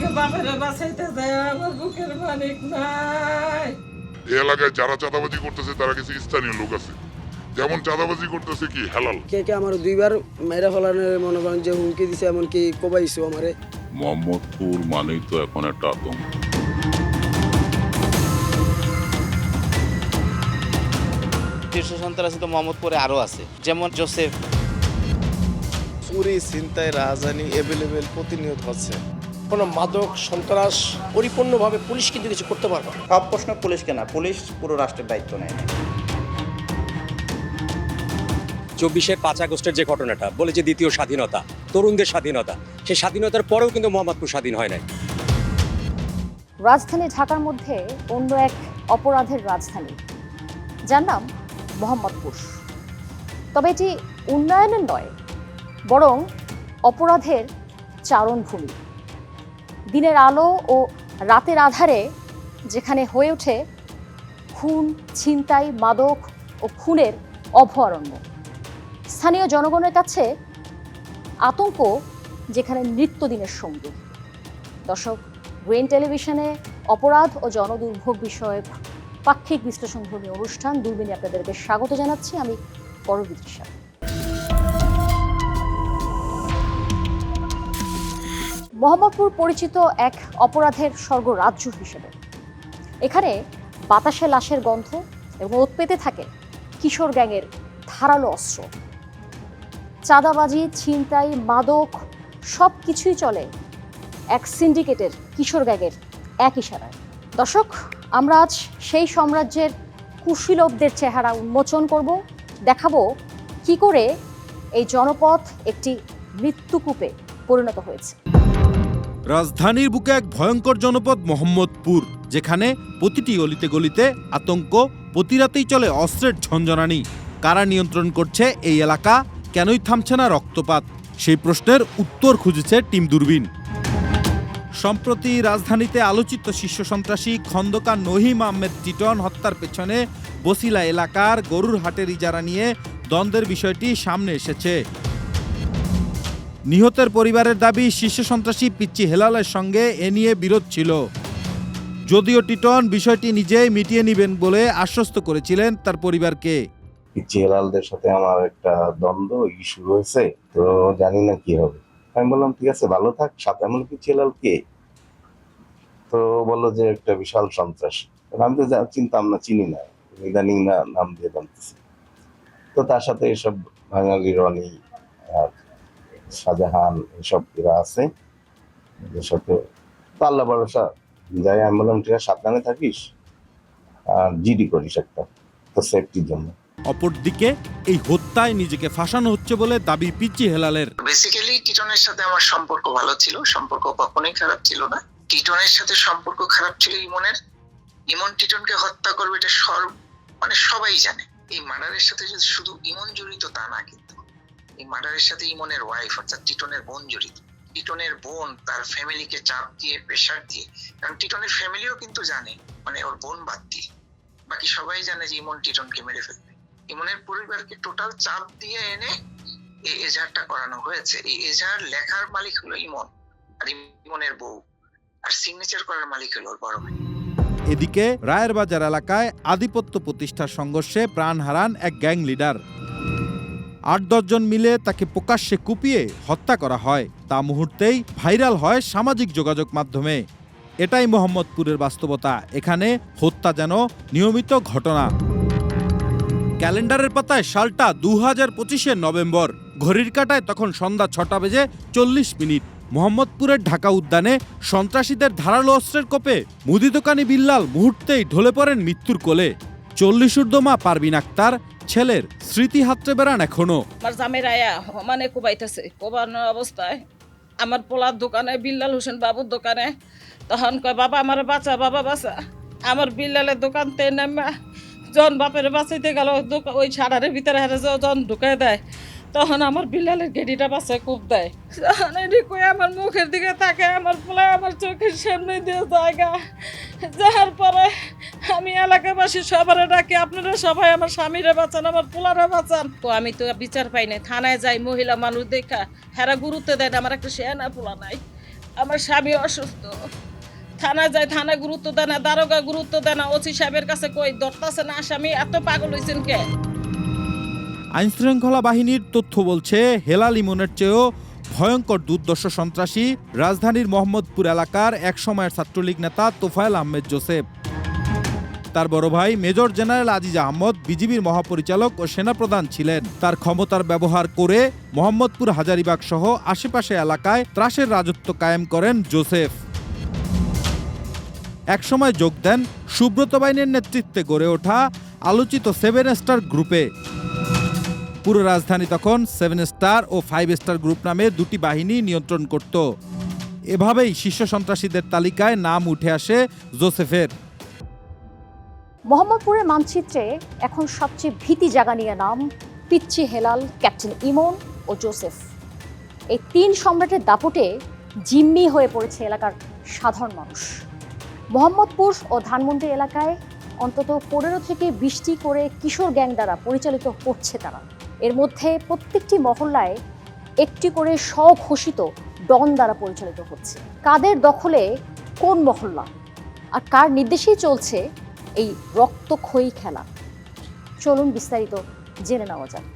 আজকে বাপের বাঁচাইতে যায় আমার বুকের মানিক নাই। এই এলাকায় যারা চাঁদাবাজি করতেছে তারা কিছু স্থানীয় লোক আছে, যেমন চাঁদাবাজি করতেছে কি হেলাল। কে কে আমার দুইবার মেয়েরা ফলানোর মনে করেন যে হুমকি দিছে, এমনকি কোবাইছো আমারে। মোহাম্মদপুর মানেই তো এখন একটা আতঙ্ক। শীর্ষ সন্ত্রাসী তো মোহাম্মদপুরে আরও আছে, যেমন জোসেফ। চুরি, ছিনতাই, রাজধানী এভেলেবেল প্রতিনিয়ত হচ্ছে। কোনো মাদক সন্ত্রাস পরিপূর্ণভাবে পুলিশ কিন্তু কিছু করতে পারবে না। সব প্রশ্ন পুলিশকে না, পুলিশ পুরো রাষ্ট্রের দায়িত্ব নেয় না। 24-এর 5 আগস্টের যে ঘটনাটা বলে যে দ্বিতীয় স্বাধীনতা, তরুণদের স্বাধীনতা, সেই স্বাধীনতার পরেও কিন্তু মোহাম্মদপুর স্বাধীন হয় নাই। রাজধানী ঢাকার মধ্যে অন্য এক অপরাধের রাজধানী, যার নাম মোহাম্মদপুর। তবে এটি উন্নয়নের নয়, বরং অপরাধের চারণভূমি। দিনের আলো ও রাতের আধারে যেখানে হয়ে ওঠে খুন, ছিনতাই, মাদক ও খুনের অভয়ারণ্য। স্থানীয় জনগণের কাছে আতঙ্ক যেখানে নিত্যদিনের সঙ্গী। দর্শক, গ্রিন টেলিভিশনে অপরাধ ও জনদুর্ভোগ বিষয়ক পাক্ষিক বিশ্লেষণধর্মী অনুষ্ঠান দূরবীনে আপনাদেরকে স্বাগত জানাচ্ছি। আমি পরবী তৃষা। মোহাম্মদপুর পরিচিত এক অপরাধের স্বর্গরাজ্য হিসেবে। এখানে বাতাসে লাশের গন্ধ এবং ওত পেতে থাকে কিশোর গ্যাংয়ের ধারালো অস্ত্র। চাঁদাবাজি, ছিনতাই, মাদক সব কিছুই চলে এক সিন্ডিকেটের, কিশোর গ্যাংয়ের এক ইশারায়। দর্শক, আমরা আজ সেই সাম্রাজ্যের কুশীলবদের চেহারা উন্মোচন করব, দেখাবো কি করে এই জনপদ একটি মৃত্যুকূপে পরিণত হয়েছে। রাজধানীর বুকে এক ভয়ঙ্কর জনপদ মোহাম্মদপুর, যেখানে প্রতিটি অলিতে গলিতে আতঙ্ক, প্রতি রাতেই চলে অস্ত্রের ঝঞ্ঝনানি। কারা নিয়ন্ত্রণ করছে এই এলাকা, কেনই থামছে না রক্তপাত, সেই প্রশ্নের উত্তর খুঁজেছে টিম দূরবীন। সম্প্রতি রাজধানীতে আলোচিত শীর্ষ সন্ত্রাসী খন্দকার নহিম আহমেদ টিটন হত্যার পেছনে বসিলা এলাকার গরুর হাটের ইজারা নিয়ে দ্বন্দ্বের বিষয়টি সামনে এসেছে। নিহতের পরিবারের দাবি, শীর্ষ সন্ত্রাসী পিচ্চি হেলালের সঙ্গে এ নিয়ে বিরোধ ছিল, যদিও টিটন বিষয়টি নিজেই মিটিয়ে নেবেন বলে আশ্বস্ত করেছিলেন তার পরিবারকে। পিচ্চি হেলালদের সাথে আমার একটা দ্বন্দ্ব শুরু হয়েছে, তো জানি না কি হবে। আমি বললাম ঠিক আছে, ভালো থাক। সাথে এমন পিচ্চি হেলাল কে? তো বললো যে একটা বিশাল সন্ত্রাসী। আমি তো চিনতাম না, চিনি না, ইদানিং না নাম দিয়ে জানতেছি। তো তার সাথে এসব বাঙালি রনি আর শাহজাহান এসব এরা আছে, এদের সাথে তো আল্লাহ ভরসা যাই। আমি বললাম ঠিক আছে, সাবধানে থাকিস আর জিডি করিস একটা, তো সেফটির জন্য। অপরদিকে এই হত্যায় নিজেকে ফাঁসানো হচ্ছে বলে দাবি পিচ্চি হেলালের। বেসিক্যালি টিটনের সাথে আমার সম্পর্ক ভালো ছিল, সম্পর্ক কখনোই খারাপ ছিল না। টিটনের সাথে সম্পর্ক খারাপ ছিল ইমনের। ইমন টিটনকে হত্যা করবে এটা মানে সবাই জানে। এই মার্ডারের সাথে যদি শুধু ইমন জড়িত তা না, কিন্তু এই মার্ডারের সাথে ইমনের ওয়াইফ অর্থাৎ টিটনের বোন জড়িত। টিটনের বোন তার ফ্যামিলিকে চাপ দিয়ে, প্রেশার দিয়ে, কারণ টিটনের ফ্যামিলিও কিন্তু জানে, মানে ওর বোন বাদ দিয়ে বাকি সবাই জানে যে ইমন টিটনকে মেরে ফেলবে। ইমনের পরিবারকে টোটাল চাপ দিয়ে এনে এই এজাহারটা করানো হয়েছে। এই এজাহার লেখার মালিক হলো ইমন আর ইমনের বউ, আর সিগনেচার করার মালিক হলো ওর বড় ভাই। এদিকে রায়ের বাজার এলাকায় আধিপত্য প্রতিষ্ঠার সংঘর্ষে প্রাণ হারান এক গ্যাং লিডার। 8-10 জন মিলে তাকে প্রকাশ্যে কুপিয়ে হত্যা করা হয়। তা মুহূর্তেই ভাইরাল হয় সামাজিক যোগাযোগ মাধ্যমে। এটাই মোহাম্মদপুরের বাস্তবতা। এখানে হত্যা যেন নিয়মিত ঘটনা। ক্যালেন্ডারের পাতায় সালটা 2025-এর নভেম্বর। ঘড়ির কাঁটায় তখন সন্ধ্যা 6:40। মোহাম্মদপুরের ঢাকা উদ্যানে সন্ত্রাসীদের ধারালো অস্ত্রের কোপে মুদি দোকানি বিল্লাল মুহূর্তেই ঢলে পড়েন মৃত্যুর কোলে। 40 ঊর্ধ্বমা পারভিন আক্তার ছেলের স্মৃতি হাতড়ে বেড়ান এখনো। আমার জামের আয়া মানে কোবাইতেছে, কোবানোর অবস্থায় আমার পোলার দোকানে, বিল্লাল হোসেন বাবুর দোকানে, তখন কয় বাবা আমার বাঁচা, বাবা বাঁচা। আমার বিল্লালের দোকান তে নামা জন বাপের বাঁচাইতে গেল, ওই সাড়ারের ভিতরে হারে জন ঢুকাই দেয়, তখন আমার বিল্লালের গেডিটা বাঁচায় কূপ দেয়। আমার মুখের দিকে তাকে আমার পোলা আমার চোখের সামনে দিয়ে জায়গা যাওয়ার পরে আমি এলাকাবাসী সবার ডাকি, আপনারা সবাই আমার স্বামীরা বাঁচান, আমার পোলারা বাঁচান। তো আমি তো বিচার পাই না, থানায় যাই, মহিলা মানুষ দেখা হেরা গুরুত্ব দেয় না, আমার একটা শেয়ানা পোলা নাই। আমার স্বামী অসুস্থ, থানায় যায়, থানায় গুরুত্ব দেয় না, দারোগা গুরুত্ব দেয় না, ওসি সাহেবের কাছে কই ধরতাছে না আসামি, এত পাগল হয়েছেন কে? আইনশৃঙ্খলা বাহিনীর তথ্য বলছে হেলাল ইমনের চেয়েও ভয়ঙ্কর দুর্দর্শ সন্ত্রাসী রাজধানীর মোহাম্মদপুর এলাকার একসময়ের ছাত্রলীগ নেতা তোফায়েল আহমেদ জোসেফ। তার বড় ভাই মেজর জেনারেল আজিজ আহমদ বিজিবির মহাপরিচালক ও সেনাপ্রধান ছিলেন। তার ক্ষমতার ব্যবহার করে মোহাম্মদপুর হাজারীবাগ সহ আশেপাশে এলাকায় ত্রাসের রাজত্ব কায়েম করেন জোসেফ। একসময় যোগ দেন সুব্রত বাইনের নেতৃত্বে গড়ে ওঠা আলোচিত 7 স্টার গ্রুপে। পুরো রাজধানী তখন 7 স্টার ও 5 স্টার গ্রুপ নামে দুটি বাহিনী নিয়ন্ত্রণ করত। এভাবেই শীর্ষ সন্ত্রাসীদের তালিকায় নাম উঠে আসে জোসেফের। মোহাম্মদপুরের মানচিত্রে এখন সবচেয়ে ভীতি জাগানিয়া নাম পিচ্চি হেলাল, ক্যাপ্টেন ইমন ও জোসেফ। এই 3 সম্রাটের দাপটে জিম্মি হয়ে পড়েছে এলাকার সাধারণ মানুষ। মোহাম্মদপুর ও ধানমন্ডি এলাকায় অন্তত 15 থেকে 20টি করে কিশোর গ্যাং দ্বারা পরিচালিত হচ্ছে তারা। এর মধ্যে প্রত্যেকটি মহল্লায় একটি করে স্বঘোষিত ডন দ্বারা পরিচালিত হচ্ছে। কাদের দখলে কোন মহল্লা আর কার নির্দেশেই চলছে এই রক্তক্ষয়ী খেলা? চলুন বিস্তারিত জেনে নেওয়া যাক।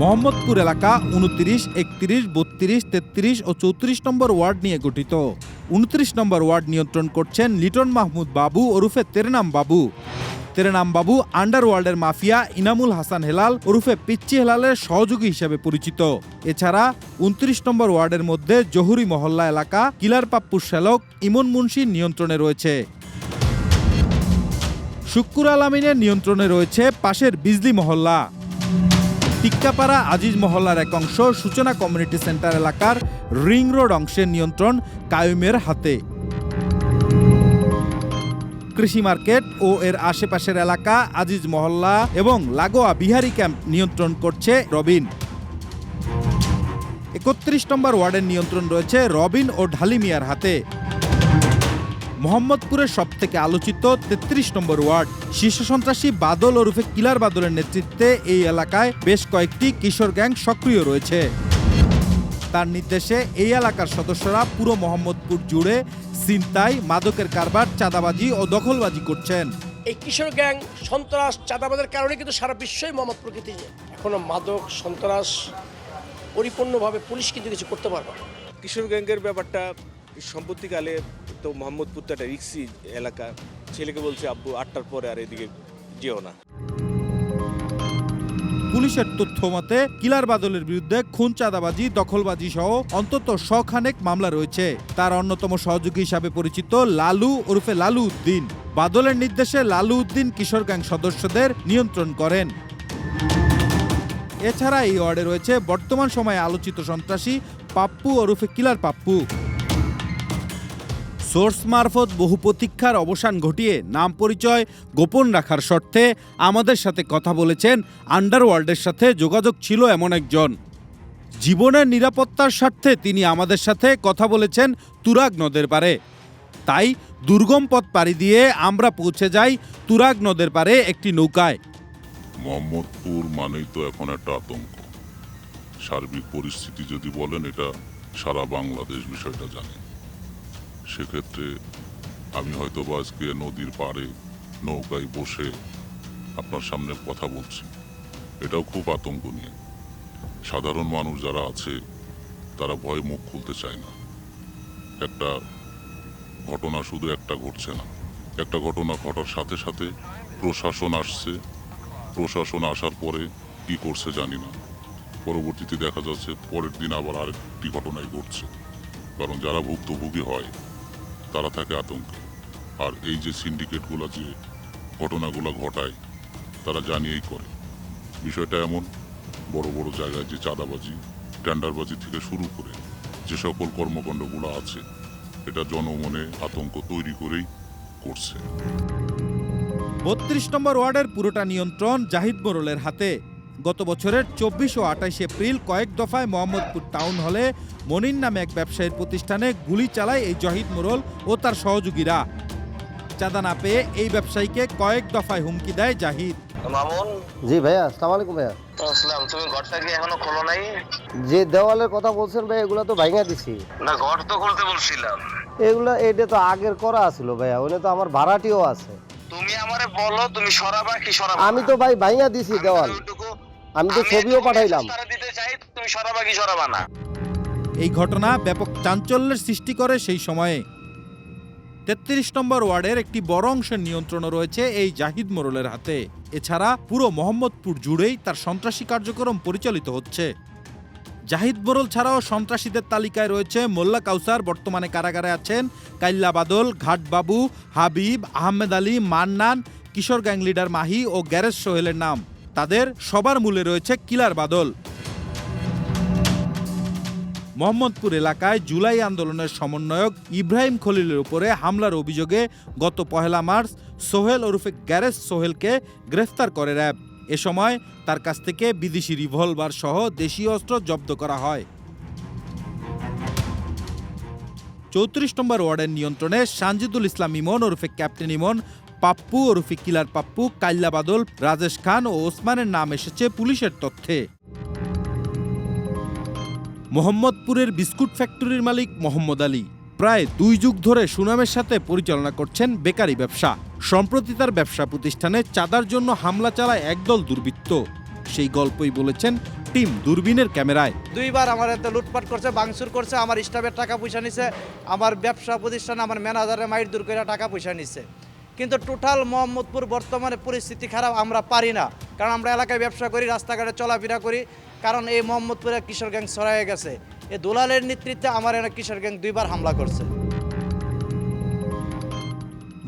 মোহাম্মদপুর এলাকা 29, 31, 32, 33 ও 34 নম্বর ওয়ার্ড নিয়ে গঠিত। 29 নম্বর ওয়ার্ড নিয়ন্ত্রণ করছেন লিটন মাহমুদ বাবু ওরফে তেরেনাম বাবু। তেরেনাম বাবু আন্ডারওয়ার্ল্ডের মাফিয়া ইনামুল হাসান হেলাল ওরফে পিচ্চি হেলালের সহযোগী হিসেবে পরিচিত। এছাড়া 29 নম্বর ওয়ার্ডের মধ্যে জহুরি মহল্লা এলাকা কিলার পাপ্পুর শ্যালক ইমন মুন্সির নিয়ন্ত্রণে রয়েছে। শুক্কুর আলামিনের নিয়ন্ত্রণে রয়েছে পাশের বিজলি মহল্লা। টিক্কাপাড়া আজিজ মহল্লার এক অংশ সূচনা কমিউনিটি সেন্টার এলাকার রিং রোড অংশের নিয়ন্ত্রণ কায়ুমের হাতে। কৃষি মার্কেট ও এর আশেপাশের এলাকা আজিজ মহল্লা এবং লাগোয়া বিহারি ক্যাম্প নিয়ন্ত্রণ করছে রবিন। 31 নম্বর ওয়ার্ডের নিয়ন্ত্রণ রয়েছে রবিন ও ঢালি মিয়ার হাতে। মোহাম্মদপুরের সবথেকে আলোচিত 33 নম্বর ওয়ার্ড শীর্ষ সন্ত্রাসী বাদল ওরফে কিলার বাদলের নেতৃত্বে এই এলাকায় বেশ কয়েকটি কিশোর গ্যাং সক্রিয় রয়েছে। তার নির্দেশে এই এলাকার সদস্যরা পুরো মোহাম্মদপুর জুড়ে ছিনতাই, মাদকের কারবার, চাঁদাবাজি ও দখলবাজি করছেন। এই কিশোর গ্যাং, সন্ত্রাস, চাঁদাবাদের কারণে কিন্তু সারা বিশ্বই মোহাম্মদপুর প্রকৃতি। এখনো মাদক, সন্ত্রাস পরিপূর্ণভাবে পুলিশ কিন্তু কিছু করতে পারবে না। কিশোর গ্যাংয়ের ব্যাপারটা সম্প্রতিকালে তো মোহাম্মদপুর তো একটা রিক্সি এলাকা। ছেলেকে বলছে আব্বু 8টার পরে আর এদিকে যেও না। পুলিশের তথ্য মতে কিলার বাদলের বিরুদ্ধে খুন, চাঁদাবাজি, দখলবাজি সহ অন্তত 100 খানেক মামলা রয়েছে। তার অন্যতম সহযোগী হিসাবে পরিচিত লালু ওরফে লালু উদ্দিন। বাদলের নির্দেশে লালু উদ্দিন কিশোর গ্যাং সদস্যদের নিয়ন্ত্রণ করেন। এছাড়া এই ওয়ার্ডে রয়েছে বর্তমান সময়ে আলোচিত সন্ত্রাসী পাপ্পু ওরফে কিলার পাপ্পু। সোর্স মারফত বহু প্রতীক্ষার অবসান ঘটিয়ে নাম পরিচয় গোপন রাখার শর্তে আমাদের সাথে কথা বলেছেন আন্ডারওয়ার্ল্ডের সাথে যোগাযোগ ছিল এমন একজন। জীবনের নিরাপত্তার স্বার্থে তিনি আমাদের সাথে কথা বলেছেন তুরাগ নদের পারে। তাই দুর্গম পথ পাড়ি দিয়ে আমরা পৌঁছে যাই তুরাগ নদের পারে একটি নৌকায়। মোহাম্মদপুর মানেই তো এখন একটা আতঙ্ক। সার্বিক পরিস্থিতি যদি বলেন, এটা সারা বাংলাদেশ বিষয়টা জানে। সেক্ষেত্রে আমি হয়তো বা আজকে নদীর পাড়ে নৌকায় বসে আপনার সামনে কথা বলছি, এটাও খুব আতঙ্ক নিয়ে। সাধারণ মানুষ যারা আছে তারা ভয়ে মুখ খুলতে চায় না। একটা ঘটনা শুধু একটা ঘটছে না, একটা ঘটনা ঘটার সাথে সাথে প্রশাসন আসছে। প্রশাসন আসার পরে কি করছে জানি না, পরবর্তীতে দেখা যাচ্ছে পরের দিন আবার আরেকটি ঘটনাই ঘটছে। কারণ যারা ভুক্তভোগী হয় তারা থাকে আতঙ্কে। আর এই যে সিন্ডিকেটগুলো যে ঘটনাগুলো ঘটায় তারা জানিয়েই করে। বিষয়টা এমন, বড় বড় জায়গায় যে চাঁদাবাজি, টেন্ডারবাজি থেকে শুরু করে যে সকল কর্মকাণ্ডগুলো আছে, এটা জনমনে আতঙ্ক তৈরি করেই করছে। 32 নম্বর ওয়ার্ডের পুরোটা নিয়ন্ত্রণ জাহিদ মোরলের হাতে। গত বছরের 24 ও 28 এপ্রিল কয়েক দফায় মোহাম্মদপুর টাউন হলে মনির নামে এক ব্যবসায়ীর প্রতিষ্ঠানে গুলি চালায় এই জাহিদ মোরল ও তার সহযোগীরা। চাঁদা না পেয়ে এই ব্যবসায়ীকে কয়েক দফায় হুমকি দেয় জাহিদ। মামুন। জি ভাইয়া, আসসালামু আলাইকুম ভাইয়া। আসসালাম। তুমি ঘরটা কি এখনো খোলো নাই? যে দেওয়ালের কথা বলছেন ভাই, এগুলা তো ভাঙা দিছি। না, ঘর তো খুলতে বলছিলাম। এগুলা এটা তো আগের করা আছিল ভাইয়া, ওনে তো আমার ভাড়াটিও আছে। তুমি আমারে বলো তুমি সরাবা কি সরাবা? আমি তো ভাই ভাঙা দিছি দেওয়াল, আমি তো ছবিও পাঠাইলাম। দিতে চাই, তুমি সরাবা কি সরাবা না? এই ঘটনা ব্যাপক চাঞ্চল্যের সৃষ্টি করে সেই সময়ে। ৩৩ নম্বর ওয়ার্ডের একটি বড় অংশের নিয়ন্ত্রণও রয়েছে এই জাহিদ মোড়লের হাতে। এছাড়া পুরো মোহাম্মদপুর জুড়েই তার সন্ত্রাসী কার্যক্রম পরিচালিত হচ্ছে। জাহিদ মোড়ল ছাড়াও সন্ত্রাসীদের তালিকায় রয়েছে মোল্লা কাউসার, বর্তমানে কারাগারে আছেন, কাইল্লা বাদল, ঘাটবাবু, হাবিব, আহমেদ আলী, মান্নান, কিশোর গ্যাং লিডার মাহি ও গ্যারেজ সোহেলের নাম। তাদের সবার মূলে রয়েছে কিলার বাদল। মোহাম্মদপুর এলাকায় জুলাই আন্দোলনের সমন্বয়ক ইব্রাহিম খলিলের উপরে হামলার অভিযোগে গত ১ মার্চ সোহেল ওরফে গ্যারেজ সোহেলকে গ্রেফতার করে র্যাব। এ সময় তার কাছ থেকে বিদেশি রিভলভার সহ দেশীয় অস্ত্র জব্দ করা হয়। ৩৪ নম্বর ওয়ার্ডের নিয়ন্ত্রণে সানজিদুল ইসলাম ইমন ওরফে ক্যাপ্টেন ইমন, পাপ্পু ওরফে কিলার পাপ্পু, কাইল্লা বাদল, রাজেশ খান ও ওসমানের নাম এসেছে পুলিশের তথ্যে। মোহাম্মদপুরের বিস্কুট ফ্যাক্টরির মালিক মোহাম্মদ আলী প্রায় ২ যুগ ধরে সুনামের সাথে পরিচালনা করছেন বেকারি ব্যবসা। সম্প্রতি তার ব্যবসা প্রতিষ্ঠানে চাঁদার জন্য হামলা চালায় একদল দুর্বৃত্ত। সেই গল্পই বলেছেন টিম দূরবীনের ক্যামেরায়। ২ বার আমার এত লুটপাট করছে, ভাঙচুর করছে, আমার স্টাফের টাকা পয়সা নিছে, আমার ব্যবসা প্রতিষ্ঠানে আমার ম্যানেজারের মাইর দূর করে টাকা পয়সা নিছে। কিন্তু টোটাল মোহাম্মদপুর বর্তমানে পরিস্থিতি খারাপ, আমরা পারি না, কারণ আমরা এলাকায় ব্যবসা করি, রাস্তাঘাটে চলাফেরা করি, কারণ এই মোহাম্মদপুরে কিশোর গ্যাং ছড়াইয়ে গেছে। এই দুলালের নেতৃত্বে আমার এখানে কিশোর গ্যাং 2 বার হামলা করছে।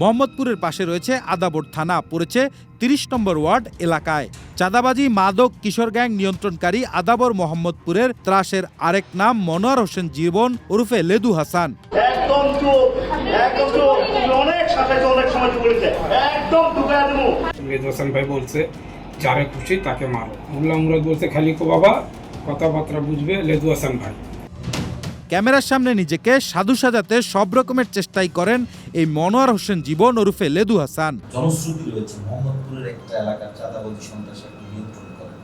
মোহাম্মদপুরের পাশে রয়েছে আদাবর থানা, পড়েছে ৩০ নম্বর ওয়ার্ড এলাকায়। চাঁদাবাজি, মাদক, কিশোর গ্যাং নিয়ন্ত্রণকারী আদাবর মোহাম্মদপুরের ত্রাসের আরেক নাম মনোয়ার হোসেন জীবন ওরফে লেদু হাসান। একদম চুপ, একদম চুপ, তুমি অনেক সাথে অনেক সময় বলেছে, একদম ঢুকায় দেবো। লেদু হাসান ভাই বলছে যারে খুশি তাকে মারো। মোল্লা মুরাদ বলছে খালি কো বাবা, কথাবার্তা বুঝবে লেদু হাসান ভাই। ক্যামেরার সামনে নিজেকে সাধু সাজাতে সব রকমের চেষ্টাই করেন এই মনোয়ার হোসেন জীবন ওরফে লেদু হাসান। জনশ্রুতি রয়েছে মোহাম্মদপুরের একটা এলাকার চাঁদাবাজি সন্ত্রাসী নিয়ন্ত্রণ করে।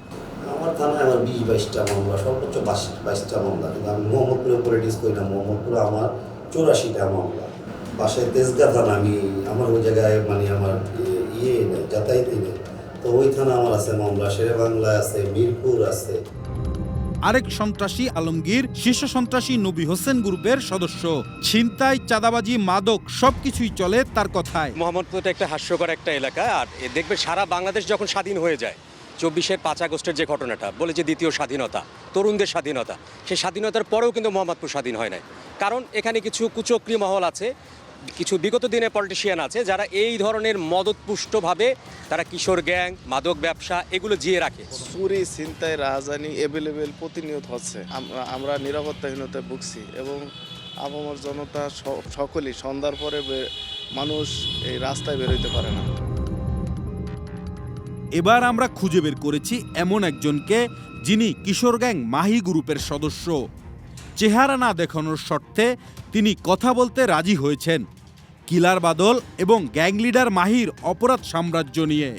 আমার থানায় আমার 20-22টা মামলা, সর্বোচ্চ 22টা মামলা, কিন্তু আমি মোহাম্মদপুরে পলিটিক্স করি না। মোহাম্মদপুরে আমার 84টা মামলা। বাসায় তেজগাঁ থানা, আমি আমার ওই জায়গায় মানে আমার যাতায়াতই নেই, তো ওই থানা আমার আছে মামলা। শেরে বাংলায় আছে, মিরপুর আছে। আরেক সন্ত্রাসী আলমগীর শীর্ষ সন্ত্রাসী নবী হোসেন গ্রুপের সদস্য। ছিনতাই, চাঁদাবাজি, মাদক সবকিছুই চলে তার কথায়। মোহাম্মদপুরটা একটা হাস্যকর একটা এলাকা। আর দেখবে সারা বাংলাদেশ যখন স্বাধীন হয়ে যায়, 24-এর 5 আগস্টের যে ঘটনাটা বলে যে দ্বিতীয় স্বাধীনতা, তরুণদের স্বাধীনতা, সেই স্বাধীনতার পরেও কিন্তু মোহাম্মদপুর স্বাধীন হয় নাই। কারণ এখানে কিছু কুচক্রী মহল আছে, কিছু বিগত দিনে পলিটিশিয়ান আছে, যারা এই ধরনের মদতপুষ্টভাবে তারা কিশোর গ্যাং, মাদক ব্যবসা এগুলো জিয়ে রাখে। চুরি, ছিনতাই, রাজধানী এভেলেবেল প্রতিনিয়ত হচ্ছে। আমরা নিরাপত্তাহীনতায় ভুগছি এবং আপামর জনতা সকলেই সন্ধ্যার পরে মানুষ এই রাস্তায় বেরোতে পারে না। এবার আমরা খুঁজে বের করেছি এমন একজনকে যিনি কিশোর গ্যাং মাহি গ্রুপের সদস্য। চেহারা না দেখানোর শর্তে তিনি কথা বলতে রাজি হয়েছেন কিলার বাদল এবং গ্যাং লিডার মাহির অপরাধ সাম্রাজ্য নিয়ে।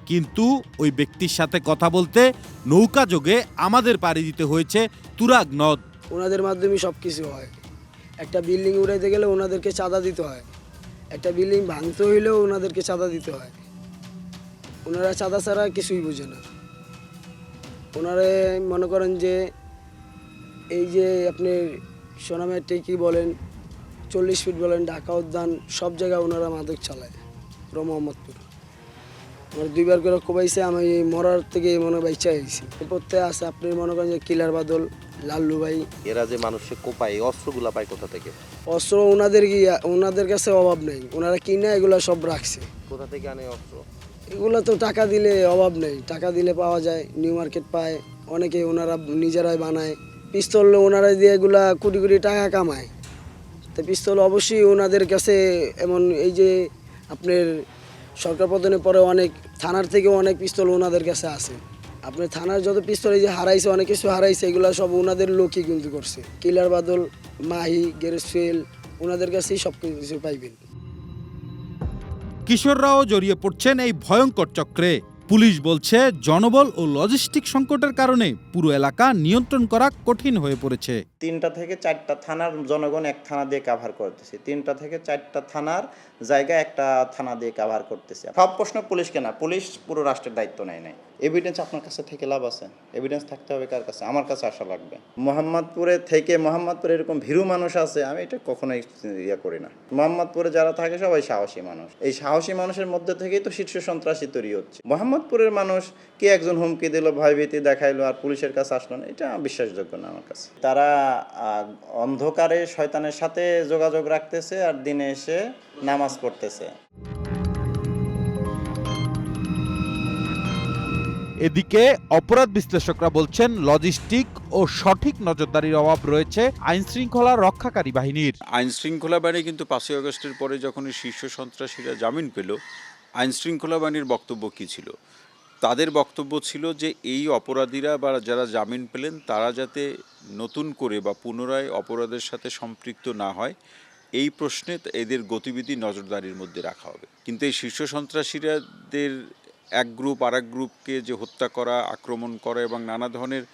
কিন্তু ওই ব্যক্তির সাথে কথা বলতে নৌকা যোগে আমাদের পাড়ি দিতে হয়েছে তুরাগ নদ। ওনাদের মাধ্যমে সব কিছু হয়। একটা বিল্ডিং উড়াইতে গেলে ওনাদেরকে চাঁদা দিতে হয়, একটা বিল্ডিং ভাঙতে হইলেও ওনাদেরকে চাঁদা দিতে হয়। ওনারা চাঁদা ছাড়া কিছুই বোঝে না। ওনারা মনে করেন যে এই যে আপনি সোনামের টেকি বলেন, 40 ফিট বলেন, ঢাকা উদ্যান, সব জায়গায় ওনারা মাদক চালায়। পুরো মোহাম্মদপুর আমার 2 বার করে কোবাইছে, আমি মরার থেকে মনে বাইচা হয়েছি। এরপরতে আছে আপনি মনে করেন যে কিলার বাদল, লাল্লু ভাই। এরা যে মানুষকে কোপায়, অস্ত্রগুলা পায় কোথা থেকে? অস্ত্র ওনাদের কাছে অভাব নেই, ওনারা কিনে এগুলো সব রাখছে। কোথা থেকে আনে অস্ত্র? এগুলো তো টাকা দিলে অভাব নেই, টাকা দিলে পাওয়া যায়, নিউ মার্কেট পায়, অনেকে ওনারা নিজেরাই বানায়। পিস্তল ওনারা দিয়ে এগুলা কোটি কোটি টাকা কামায়। তো পিস্তল অবশ্যই ওনাদের কাছে এমন, এই যে আপনার সরকার পতনের পরে অনেক থানার থেকে অনেক পিস্তল ওনাদের কাছে আছে। আপনার থানার যত পিস্তল এই যে হারাইছে, অনেক কিছু হারাইছে, এগুলো সব ওনাদের লোকই কিন্তু করছে। কিলার বাদল, মাহি, গেরসফেল, ওনাদের কাছেই সব কিছু পাইবেন। কিশোররাও জড়িয়ে পড়ছেন এই ভয়ঙ্কর চক্রে। পুলিশ বলছে জনবল ও লজিস্টিক সংকটের কারণে পুরো এলাকা নিয়ন্ত্রণ করা কঠিন হয়ে পড়েছে। 3টা থেকে 4টা থানার জনগণ এক থানা দিয়ে কাভার করতেছে, 3টা থেকে 4টা থানার জায়গা একটা থানা দিয়ে কাভার করতেছে। সব প্রশ্ন পুলিশকে না, পুলিশ পুরো রাষ্ট্রের দায়িত্ব নেয় নাই। এভিডেন্স আপনার কাছে থেকে লাভ আছে? এভিডেন্স থাকতে হবে কার কাছে? আমার কাছে আসা লাগবে। মোহাম্মদপুরে এরকম ভীরু মানুষ আছে, আমি এটা কখনোই করি না। মোহাম্মদপুরে যারা থাকে সবাই সাহসী মানুষ। এই সাহসী মানুষের মধ্যে থেকেই তো শীর্ষ সন্ত্রাসী তৈরি হচ্ছে। মোহাম্মদপুরের মানুষ কে একজন হুমকি দিল, ভয়ভীতি দেখাইলো আর পুলিশের কাছে আসলো না, এটা বিশ্বাসযোগ্য না আমার কাছে। তারা অন্ধকারে শয়তানের সাথে যোগাযোগ রাখতেছে আর দিনে এসে নামাজ পড়তেছে। এদিকে অপরাধ বিশ্লেষকরা বলছেন লজিস্টিক ও সঠিক নজরদারির অভাব রয়েছে আইন শৃঙ্খলা রক্ষাকারী বাহিনীর। আইন শৃঙ্খলা বাহিনী কিন্তু 5ই আগস্টের পরে যখন শীর্ষ সন্ত্রাসীরা জামিন পেল, আইন শৃঙ্খলা বাহিনীর বক্তব্য কী ছিল? তাদের বক্তব্য ছিল যে এই অপরাধীরা বা যারা জামিন পেলেন তারা যাতে নতুন করে বা পুনরায় অপরাধের সাথে সম্পৃক্ত না হয়, এই প্রশ্নে এদের গতিবিধি নজরদারির মধ্যে রাখা হবে। কিন্তু এই শীর্ষ সন্ত্রাসীদের এক গ্রুপ আর এক গ্রুপকে যে হত্যা করা, আক্রমণ করা এবং নানা ধরনের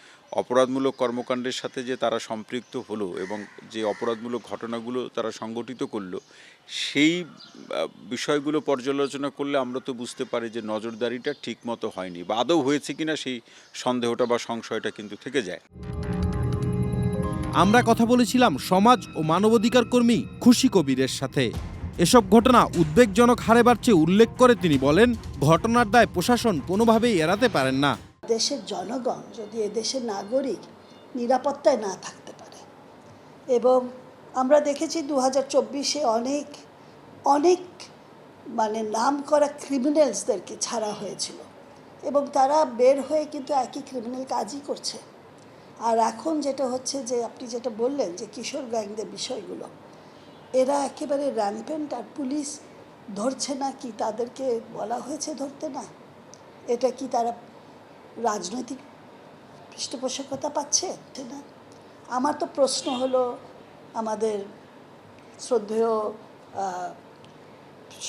অপরাধমূলক কর্মকাণ্ডের সাথে যে তারা সম্পৃক্ত হলো এবং যে অপরাধমূলক ঘটনাগুলো তারা সংগঠিত করলো, সেই বিষয়গুলো পর্যালোচনা করলে আমরা তো বুঝতে পারি যে নজরদারিটা ঠিক মতো হয়নি বা আদৌ হয়েছে কিনা সেই সন্দেহটা বা সংশয়টা কিন্তু থেকে যায়। আমরা কথা বলেছিলাম সমাজ ও মানবাধিকার কর্মী খুশি কবিরের সাথে। এসব ঘটনা উদ্বেগজনক হারে বাড়ছে উল্লেখ করে তিনি বলেন, ঘটনার দায় প্রশাসন কোনোভাবেই এড়াতে পারেন না। দেশের জনগণ যদি এদেশের নাগরিক নিরাপত্তায় না থাকতে পারে, এবং আমরা দেখেছি 2024-এ অনেক নাম করা ক্রিমিনালসদেরকে ছাড়া হয়েছিল এবং তারা বের হয়ে কিন্তু একই ক্রিমিনাল কাজই করছে। আর এখন যেটা হচ্ছে যে আপনি যেটা বললেন যে কিশোর গ্যাংদের বিষয়গুলো, এরা একেবারে র্যাম্পেন্ট আর পুলিশ ধরছে না। কি তাদেরকে বলা হয়েছে ধরতে না? এটা কি তারা রাজনৈতিক পৃষ্ঠপোষকতা পাচ্ছে না? আমার তো প্রশ্ন হলো আমাদের শ্রদ্ধেয়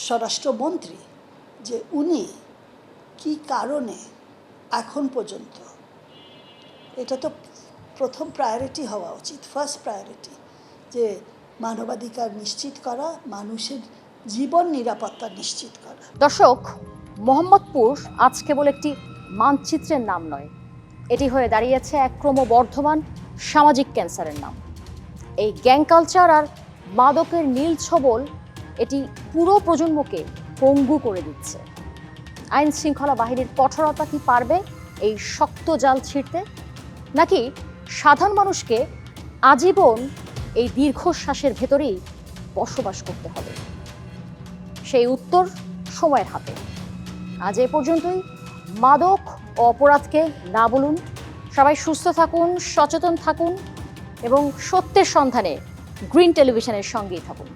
স্বরাষ্ট্রমন্ত্রী যে উনি কি কারণে এখন পর্যন্ত, এটা তো প্রথম প্রায়োরিটি হওয়া উচিত, ফার্স্ট প্রায়োরিটি, যে মানবাধিকার নিশ্চিত করা, মানুষের জীবন নিরাপত্তা নিশ্চিত করা। দর্শক, মোহাম্মদপুর আজ কেবল একটি মানচিত্রের নাম নয়, এটি হয়ে দাঁড়িয়েছে এক ক্রমবর্ধমান সামাজিক ক্যান্সারের নাম। এই গ্যাং কালচার আর মাদকের নীল ছবল এটি পুরো প্রজন্মকে পঙ্গু করে দিচ্ছে। আইন শৃঙ্খলা বাহিনীর কঠোরতা কি পারবে এই শক্ত জাল ছিঁড়তে, নাকি সাধারণ মানুষকে আজীবন এই দীর্ঘশ্বাসের ভেতরেই বসবাস করতে হবে? সেই উত্তর সময়ের হাতে। আজ এ পর্যন্তই। মাদক ও অপরাধকে না বলুন। সবাই সুস্থ থাকুন, সচেতন থাকুন এবং সত্যের সন্ধানে গ্রিন টেলিভিশনের সঙ্গেই থাকুন।